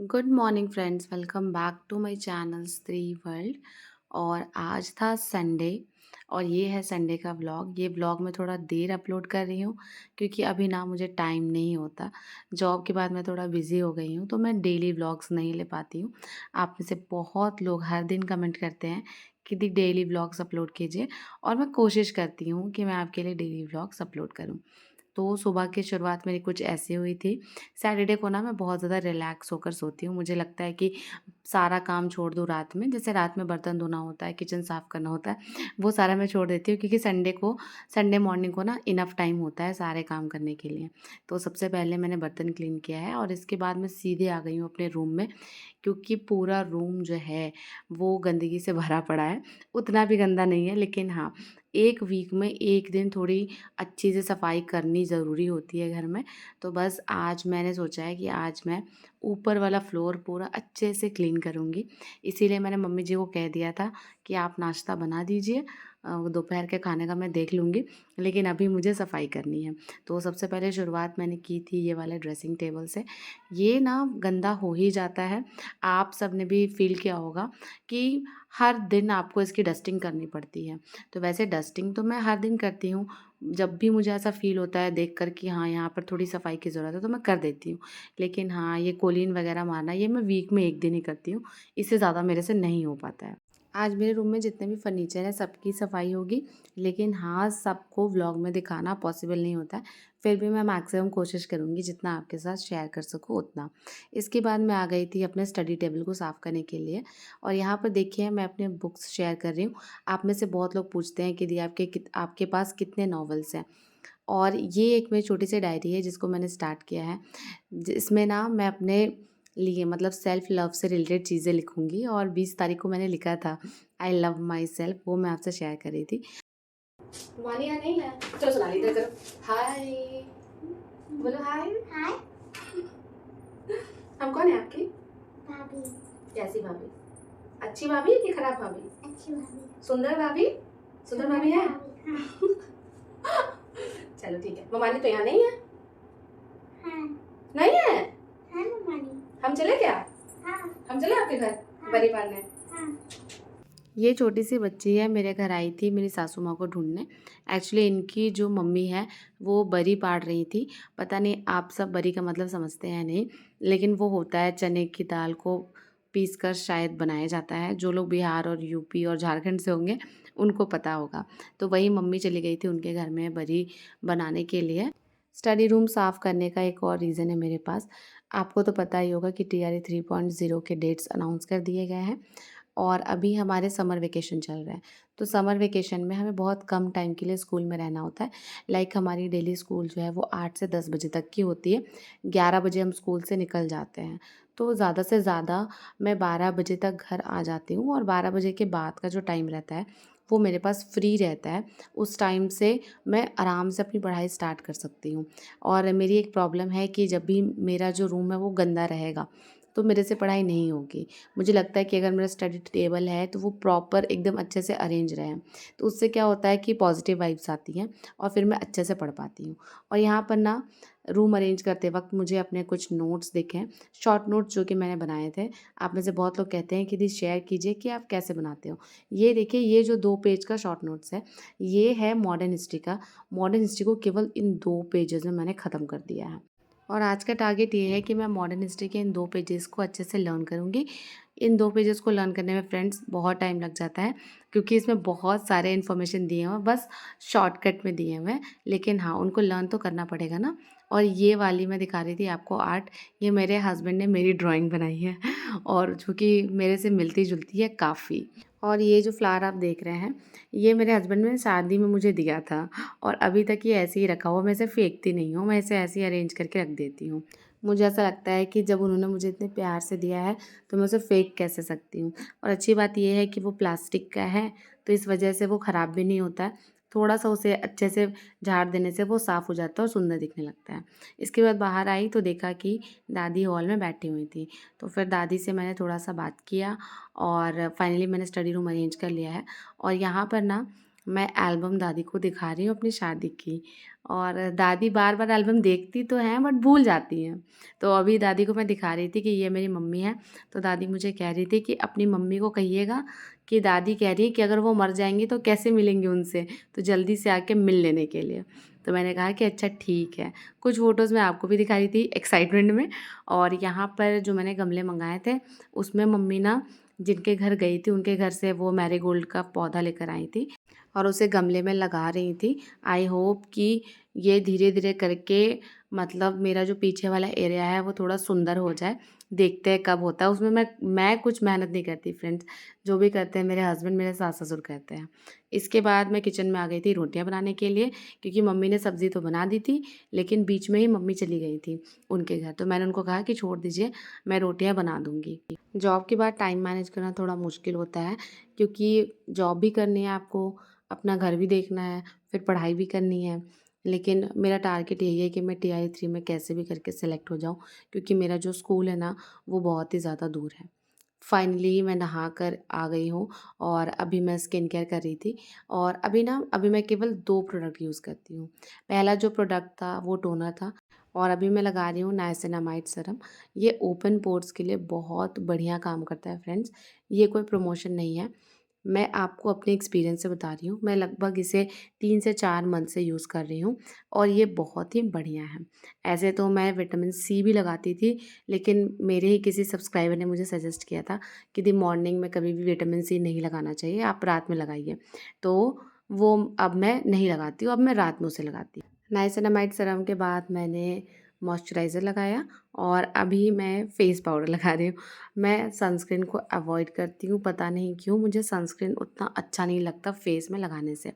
Good morning friends, welcome back to my channel Stree World. और आज था संडे और ये है संडे का व्लॉग। ये व्लॉग मैं थोड़ा देर अपलोड कर रही हूँ क्योंकि अभी ना मुझे टाइम नहीं होता। जॉब के बाद मैं थोड़ा बिज़ी हो गई हूँ तो मैं डेली व्लॉग्स नहीं ले पाती हूँ। आप में से बहुत लोग हर दिन कमेंट करते हैं कि दी डेली व्लॉग्स अपलोड कीजिए और मैं कोशिश करती हूँ कि मैं आपके लिए डेली व्लॉग्स अपलोड करूँ। तो सुबह की शुरुआत मेरी कुछ ऐसी हुई थी। सैटरडे को ना मैं बहुत ज़्यादा रिलैक्स होकर सोती हूँ। मुझे लगता है कि सारा काम छोड़ दूँ रात में, जैसे रात में बर्तन धोना होता है, किचन साफ़ करना होता है, वो सारा मैं छोड़ देती हूँ क्योंकि संडे मॉर्निंग को ना इनफ टाइम होता है सारे काम करने के लिए। तो सबसे पहले मैंने बर्तन क्लीन किया है और इसके बाद मैं सीधे आ गई हूँ अपने रूम में क्योंकि पूरा रूम जो है वो गंदगी से भरा पड़ा है। उतना भी गंदा नहीं है, लेकिन हाँ, 1 वीक में 1 दिन थोड़ी अच्छी से सफाई करनी ज़रूरी होती है घर में। तो बस आज मैंने सोचा है कि आज मैं ऊपर वाला फ्लोर पूरा अच्छे से क्लीन करूँगी। इसीलिए मैंने मम्मी जी को कह दिया था कि आप नाश्ता बना दीजिए, दोपहर के खाने का मैं देख लूँगी, लेकिन अभी मुझे सफाई करनी है। तो सबसे पहले शुरुआत मैंने की थी ये वाले ड्रेसिंग टेबल से। ये ना गंदा हो ही जाता है। आप सबने भी फ़ील किया होगा कि हर दिन आपको इसकी डस्टिंग करनी पड़ती है। तो वैसे डस्टिंग तो मैं हर दिन करती हूँ। जब भी मुझे ऐसा फ़ील होता है देख कर कि हाँ, यहाँ पर थोड़ी सफाई की ज़रूरत है तो मैं कर देती हूँ। लेकिन हाँ, ये कोलीन वगैरह मारना ये मैं वीक में 1 दिन ही करती हूँ। इससे ज़्यादा मेरे से नहीं हो पाता है। आज मेरे रूम में जितने भी फर्नीचर है सबकी सफाई होगी, लेकिन हाँ, सबको व्लॉग में दिखाना पॉसिबल नहीं होता है। फिर भी मैं मैक्सिमम कोशिश करूँगी जितना आपके साथ शेयर कर सकूँ उतना। इसके बाद मैं आ गई थी अपने स्टडी टेबल को साफ़ करने के लिए और यहाँ पर देखिए मैं अपने बुक्स शेयर कर रही हूँ। आप में से बहुत लोग पूछते हैं कि दी आपके पास कितने नॉवेल्स हैं? और ये एक मेरी छोटी सी डायरी है जिसको मैंने स्टार्ट किया है। जिसमें ना मैं अपने लिए मतलब सेल्फ लव से रिलेटेड चीज़ें लिखूँगी और 20 तारीख को मैंने लिखा था आई लव माई सेल्फ, वो मैं आपसे शेयर कर रही थी। वानिया नहीं है, चलो सुना ली इधर करो। हाय, बोलो हाय। हाय। हम कौन है आपकी? भाभी। कैसी भाभी? अच्छी भाभी कि खराब भाभी? अच्छी भाभी। सुंदर भाभी? सुंदर भाभी है? चलो ठीक है। ममानी तो यहाँ नहीं है? हाँ। नहीं है? हाँ ममानी। हम चले क्या? हाँ। हम चले आपके घर? हाँ। बड़ी पालने? हाँ। ये छोटी सी बच्ची है, मेरे घर आई थी मेरी सासू माँ को ढूंढने। एक्चुअली इनकी जो मम्मी है वो बरी पाड़ रही थी। पता नहीं आप सब बरी का मतलब समझते हैं नहीं, लेकिन वो होता है चने की दाल को पीस कर शायद बनाया जाता है। जो लोग बिहार और यूपी और झारखंड से होंगे उनको पता होगा। तो वही मम्मी चली गई थी उनके घर में बरी बनाने के लिए। स्टडी रूम साफ़ करने का एक और रीज़न है मेरे पास। आपको तो पता ही होगा कि टीआरई 3.0 के डेट्स अनाउंस कर दिए गए हैं और अभी हमारे समर वेकेशन चल रहा है। तो समर वेकेशन में हमें बहुत कम टाइम के लिए स्कूल में रहना होता है। लाइक हमारी डेली स्कूल जो है वो 8 से 10 बजे तक की होती है। 11 बजे हम स्कूल से निकल जाते हैं। तो ज़्यादा से ज़्यादा मैं 12 बजे तक घर आ जाती हूँ और 12 बजे के बाद का जो टाइम रहता है वो मेरे पास फ्री रहता है। उस टाइम से मैं आराम से अपनी पढ़ाई स्टार्ट कर सकती हूँ। और मेरी एक प्रॉब्लम है कि जब भी मेरा जो रूम है वो गंदा रहेगा तो मेरे से पढ़ाई नहीं होगी। मुझे लगता है कि अगर मेरा स्टडी टेबल है तो वो प्रॉपर एकदम अच्छे से अरेंज रहे। तो उससे क्या होता है कि पॉजिटिव वाइब्स आती हैं और फिर मैं अच्छे से पढ़ पाती हूँ। और यहाँ पर ना रूम अरेंज करते वक्त मुझे अपने कुछ नोट्स दिखे हैं, शॉर्ट नोट्स जो कि मैंने बनाए थे। आप में से बहुत लोग कहते हैं कि दी शेयर कीजिए कि आप कैसे बनाते हो। ये देखिए, ये जो 2 पेज का शॉर्ट नोट्स है, ये है मॉडर्न हिस्ट्री का। मॉडर्न हिस्ट्री को केवल इन 2 पेजेज़ में मैंने ख़त्म कर दिया है। और आज का टारगेट ये है कि मैं मॉडर्न हिस्ट्री के इन 2 पेजेस को अच्छे से लर्न करूँगी। इन 2 पेजेस को लर्न करने में फ्रेंड्स बहुत टाइम लग जाता है क्योंकि इसमें बहुत सारे इन्फॉर्मेशन दिए हुए हैं, बस शॉर्टकट में दिए हुए हैं। लेकिन हाँ, उनको लर्न तो करना पड़ेगा ना। और ये वाली मैं दिखा रही थी आपको आर्ट, ये मेरे हस्बैंड ने मेरी ड्राइंग बनाई है और जो कि मेरे से मिलती-जुलती है काफ़ी। और ये जो फ्लावर आप देख रहे हैं, ये मेरे हस्बैंड ने शादी में मुझे दिया था और अभी तक ये ऐसे ही रखा हुआ। मैं इसे फेंकती नहीं हूँ, मैं इसे ऐसे ही अरेंज करके रख देती हूँ। मुझे ऐसा लगता है कि जब उन्होंने मुझे इतने प्यार से दिया है तो मैं उसे फेंक कैसे सकती हूँ। और अच्छी बात ये है कि वो प्लास्टिक का है तो इस वजह से वो ख़राब भी नहीं होता है। थोड़ा सा उसे अच्छे से झाड़ देने से वो साफ़ हो जाता है और सुंदर दिखने लगता है। इसके बाद बाहर आई तो देखा कि दादी हॉल में बैठी हुई थी। तो फिर दादी से मैंने थोड़ा सा बात किया और फाइनली मैंने स्टडी रूम अरेंज कर लिया है। और यहाँ पर ना मैं एल्बम दादी को दिखा रही हूँ अपनी शादी की। और दादी बार बार एल्बम देखती तो हैं बट भूल जाती हैं। तो अभी दादी को मैं दिखा रही थी कि ये मेरी मम्मी है। तो दादी मुझे कह रही थी कि अपनी मम्मी को कहिएगा कि दादी कह रही है कि अगर वो मर जाएंगी तो कैसे मिलेंगे उनसे, तो जल्दी से आके मिल लेने के लिए। तो मैंने कहा कि अच्छा ठीक है। कुछ फ़ोटोज़ मैं आपको भी दिखा रही थी एक्साइटमेंट में। और यहाँ पर जो मैंने गमले मंगाए थे उसमें मम्मी ना जिनके घर गई थी उनके घर से वो मैरीगोल्ड का पौधा लेकर आई थी और उसे गमले में लगा रही थी। आई होप कि ये धीरे धीरे करके मतलब मेरा जो पीछे वाला एरिया है वो थोड़ा सुंदर हो जाए। देखते हैं कब होता है। उसमें मैं कुछ मेहनत नहीं करती फ्रेंड्स, जो भी करते हैं मेरे हस्बैंड मेरे सास ससुर करते हैं। इसके बाद मैं किचन में आ गई थी रोटियां बनाने के लिए, क्योंकि मम्मी ने सब्ज़ी तो बना दी थी लेकिन बीच में ही मम्मी चली गई थी उनके घर। तो मैंने उनको कहा कि छोड़ दीजिए, मैं रोटियां बना दूँगी। जॉब के बाद टाइम मैनेज करना थोड़ा मुश्किल होता है, क्योंकि जॉब भी करनी है आपको, अपना घर भी देखना है, फिर पढ़ाई भी करनी है। लेकिन मेरा टारगेट यही है कि मैं TI 3 में कैसे भी करके सिलेक्ट हो जाऊँ, क्योंकि मेरा जो स्कूल है ना वो बहुत ही ज़्यादा दूर है। फाइनली मैं नहा कर आ गई हूँ और अभी मैं स्किन केयर कर रही थी। और अभी मैं केवल 2 प्रोडक्ट यूज़ करती हूँ। पहला जो प्रोडक्ट था वो टोनर था और अभी मैं लगा रही हूँ नाइसिनामाइड सीरम। ये ओपन पोर्स के लिए बहुत बढ़िया काम करता है फ्रेंड्स। ये कोई प्रमोशन नहीं है, मैं आपको अपने एक्सपीरियंस से बता रही हूँ। मैं लगभग इसे 3 से 4 मंथ से यूज़ कर रही हूँ और ये बहुत ही बढ़िया है। ऐसे तो मैं विटामिन सी भी लगाती थी, लेकिन मेरे ही किसी सब्सक्राइबर ने मुझे सजेस्ट किया था कि दी मॉर्निंग में कभी भी विटामिन सी नहीं लगाना चाहिए, आप रात में लगाइए। तो वो अब मैं नहीं लगाती हूँ, अब मैं रात में उसे लगाती हूँ। नाइसिनामाइड सीरम के बाद मैंने मॉइस्चराइज़र लगाया और अभी मैं फेस पाउडर लगा रही हूँ। मैं सनस्क्रीन को अवॉइड करती हूँ, पता नहीं क्यों मुझे सनस्क्रीन उतना अच्छा नहीं लगता फेस में लगाने से।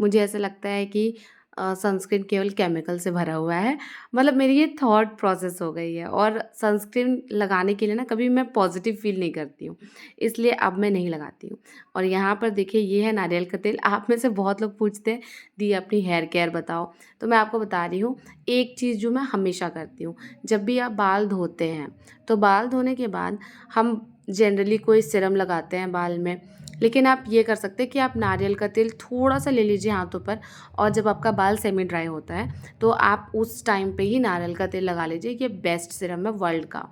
मुझे ऐसा लगता है कि सनस्क्रीन केवल केमिकल से भरा हुआ है। मतलब मेरी ये थॉट प्रोसेस हो गई है और सनस्क्रीन लगाने के लिए ना कभी मैं पॉजिटिव फील नहीं करती हूँ, इसलिए अब मैं नहीं लगाती हूँ। और यहाँ पर देखिए ये है नारियल का तेल। आप में से बहुत लोग पूछते हैं दी अपनी हेयर केयर बताओ, तो मैं आपको बता रही हूँ एक चीज़ जो मैं हमेशा करती हूँ। जब भी आप बाल धोते हैं तो बाल धोने के बाद हम जनरली कोई सीरम लगाते हैं बाल में, लेकिन आप ये कर सकते हैं कि आप नारियल का तेल थोड़ा सा ले लीजिए हाथों पर और जब आपका बाल सेमी ड्राई होता है तो आप उस टाइम पे ही नारियल का तेल लगा लीजिए। ये बेस्ट सीरम है वर्ल्ड का,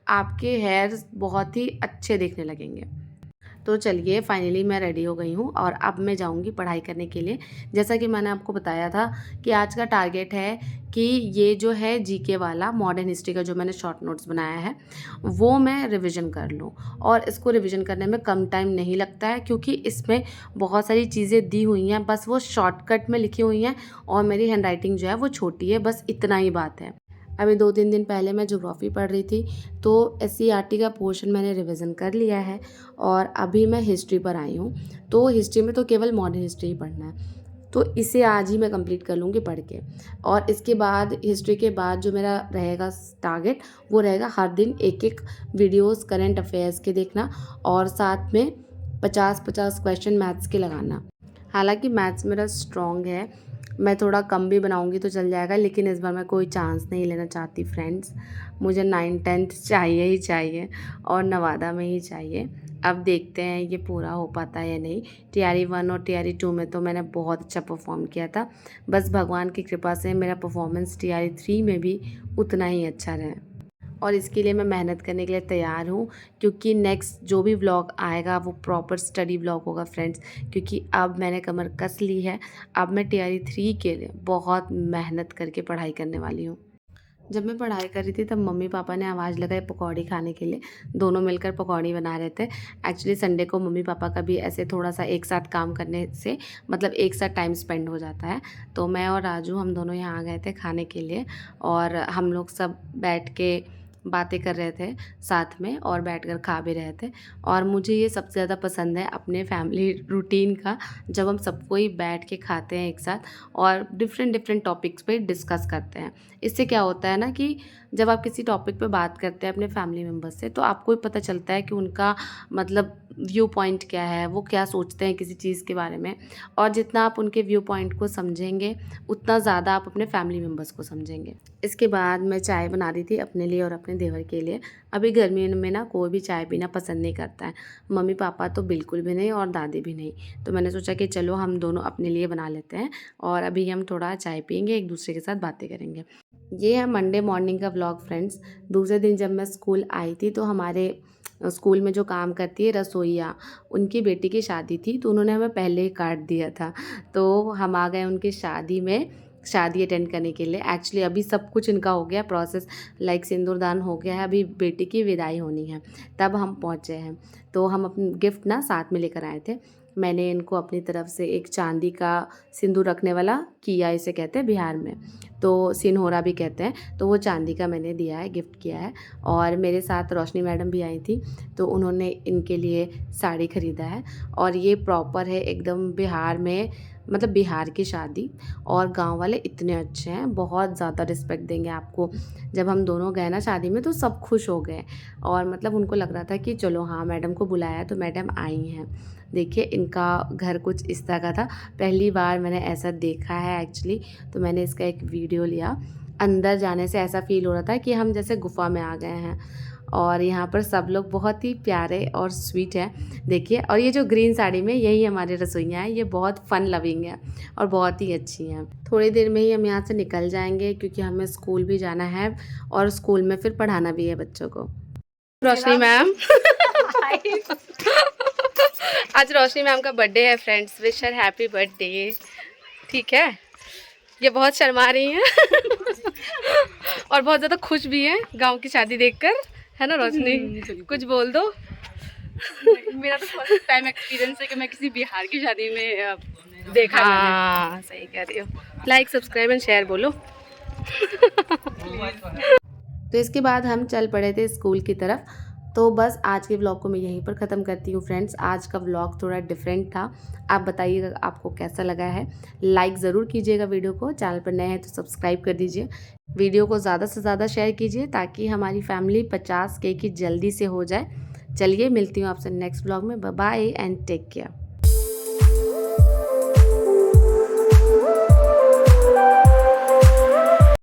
आपके हेयर्स बहुत ही अच्छे दिखने लगेंगे। तो चलिए फाइनली मैं रेडी हो गई हूँ और अब मैं जाऊँगी पढ़ाई करने के लिए। जैसा कि मैंने आपको बताया था कि आज का टारगेट है कि ये जो है जीके वाला मॉडर्न हिस्ट्री का जो मैंने शॉर्ट नोट्स बनाया है वो मैं रिवीजन कर लूँ। और इसको रिवीजन करने में कम टाइम नहीं लगता है, क्योंकि इसमें बहुत सारी चीज़ें दी हुई हैं, बस वो शॉर्टकट में लिखी हुई हैं और मेरी हैंडराइटिंग जो है वो छोटी है, बस इतना ही बात है। अभी 2-3 दिन पहले मैं ज्योग्राफी पढ़ रही थी, तो SCERT का पोर्शन मैंने रिवीजन कर लिया है और अभी मैं हिस्ट्री पर आई हूँ। तो हिस्ट्री में तो केवल मॉडर्न हिस्ट्री ही पढ़ना है, तो इसे आज ही मैं कंप्लीट कर लूँगी पढ़ के। और इसके बाद हिस्ट्री के बाद जो मेरा रहेगा टारगेट वो रहेगा हर दिन एक वीडियोस करंट अफेयर्स के देखना और साथ में 50-50 क्वेश्चन मैथ्स के लगाना। हालांकि मैथ्स मेरा स्ट्रॉन्ग है, मैं थोड़ा कम भी बनाऊंगी तो चल जाएगा, लेकिन इस बार मैं कोई चांस नहीं लेना चाहती फ्रेंड्स। मुझे 9th-10th चाहिए ही चाहिए और नवादा में ही चाहिए। अब देखते हैं ये पूरा हो पाता है या नहीं। TRE 1 और TRE 2 में तो मैंने बहुत अच्छा परफॉर्म किया था, बस भगवान की कृपा से मेरा परफॉर्मेंस TRE 3 में भी उतना ही अच्छा रहे और इसके लिए मैं मेहनत करने के लिए तैयार हूँ, क्योंकि नेक्स्ट जो भी व्लॉग आएगा वो प्रॉपर स्टडी व्लॉग होगा फ्रेंड्स। क्योंकि अब मैंने कमर कस ली है, अब मैं TRE 3 के लिए बहुत मेहनत करके पढ़ाई करने वाली हूँ। जब मैं पढ़ाई कर रही थी तब मम्मी पापा ने आवाज़ लगाई पकौड़ी खाने के लिए। दोनों मिलकर पकौड़ी बना रहे थे। एक्चुअली संडे को मम्मी पापा का भी ऐसे थोड़ा सा एक साथ काम करने से मतलब एक साथ टाइम स्पेंड हो जाता है। तो मैं और राजू हम दोनों यहाँ आ गए थे खाने के लिए और हम लोग सब बैठ के बातें कर रहे थे साथ में और बैठकर खा भी रहे थे। और मुझे ये सबसे ज़्यादा पसंद है अपने फैमिली रूटीन का, जब हम सब कोई बैठ के खाते हैं एक साथ और डिफरेंट टॉपिक्स पे डिस्कस करते हैं। इससे क्या होता है ना कि जब आप किसी टॉपिक पे बात करते हैं अपने फैमिली मेम्बर्स से, तो आपको ही पता चलता है कि उनका मतलब व्यू पॉइंट क्या है, वो क्या सोचते हैं किसी चीज़ के बारे में। और जितना आप उनके व्यू पॉइंट को समझेंगे उतना ज़्यादा आप अपने फैमिली मेम्बर्स को समझेंगे। इसके बाद मैं चाय बना रही थी अपने लिए और अपने देवर के लिए। अभी गर्मी में ना कोई भी चाय पीना पसंद नहीं करता है, मम्मी पापा तो बिल्कुल भी नहीं और दादी भी नहीं। तो मैंने सोचा कि चलो हम दोनों अपने लिए बना लेते हैं और अभी हम थोड़ा चाय पियेंगे, एक दूसरे के साथ बातें करेंगे। ये है मंडे मॉर्निंग का व्लॉग फ्रेंड्स। दूसरे दिन जब मैं स्कूल आई थी तो हमारे स्कूल में जो काम करती है रसोइया, उनकी बेटी की शादी थी, तो उन्होंने हमें पहले ही काट दिया था। तो हम आ गए उनकी शादी में, शादी अटेंड करने के लिए। एक्चुअली अभी सब कुछ इनका हो गया प्रोसेस, लाइक सिंदूरदान हो गया है, अभी बेटी की विदाई होनी है, तब हम पहुँचे हैं। तो हम अपनी गिफ्ट ना साथ में लेकर आए थे। मैंने इनको अपनी तरफ से एक चांदी का सिंदूर रखने वाला किया, इसे कहते हैं बिहार में, तो सिनहोरा भी कहते हैं, तो वो चांदी का मैंने दिया है, गिफ्ट किया है। और मेरे साथ रोशनी मैडम भी आई थी, तो उन्होंने इनके लिए साड़ी ख़रीदा है। और ये प्रॉपर है एकदम बिहार में, मतलब बिहार की शादी। और गांव वाले इतने अच्छे हैं, बहुत ज़्यादा रिस्पेक्ट देंगे आपको। जब हम दोनों गए ना शादी में तो सब खुश हो गए, और मतलब उनको लग रहा था कि चलो हाँ मैडम को बुलाया है तो मैडम आई हैं। देखिए इनका घर कुछ इस तरह का था, पहली बार मैंने ऐसा देखा है एक्चुअली, तो मैंने इसका एक वीडियो लिया। अंदर जाने से ऐसा फील हो रहा था कि हम जैसे गुफा में आ गए हैं। और यहाँ पर सब लोग बहुत ही प्यारे और स्वीट हैं, देखिए। और ये जो ग्रीन साड़ी में, यही हमारे रसोइयाँ हैं, ये बहुत फ़न लविंग है और बहुत ही अच्छी हैं। थोड़ी देर में ही हम यहाँ से निकल जाएंगे क्योंकि हमें स्कूल भी जाना है और स्कूल में फिर पढ़ाना भी है बच्चों को। रोशनी मैम आज रोशनी मैम का बर्थडे है friends, wish her happy birthday. ठीक है, ये बहुत शर्मा रही हैं और बहुत ज़्यादा खुश भी हैं गांव की शादी देखकर, है ना रोशनी? कुछ बोल दो। मेरा तो फर्स्ट टाइम एक्सपीरियंस है कि मैं किसी बिहार की शादी में देखा। हाँ सही कह रही हो। लाइक सब्सक्राइब एंड शेयर बोलो। तो इसके बाद हम चल पड़े थे स्कूल की तरफ। तो बस आज के व्लॉग को मैं यहीं पर ख़त्म करती हूँ फ्रेंड्स। आज का व्लॉग थोड़ा डिफरेंट था, आप बताइएगा आपको कैसा लगा है। लाइक ज़रूर कीजिएगा वीडियो को, चैनल पर नए हैं तो सब्सक्राइब कर दीजिए। वीडियो को ज़्यादा से ज़्यादा शेयर कीजिए ताकि हमारी फैमिली 50K की जल्दी से हो जाए। चलिए मिलती हूँ आपसे नेक्स्ट व्लॉग में। Bye bye and take care.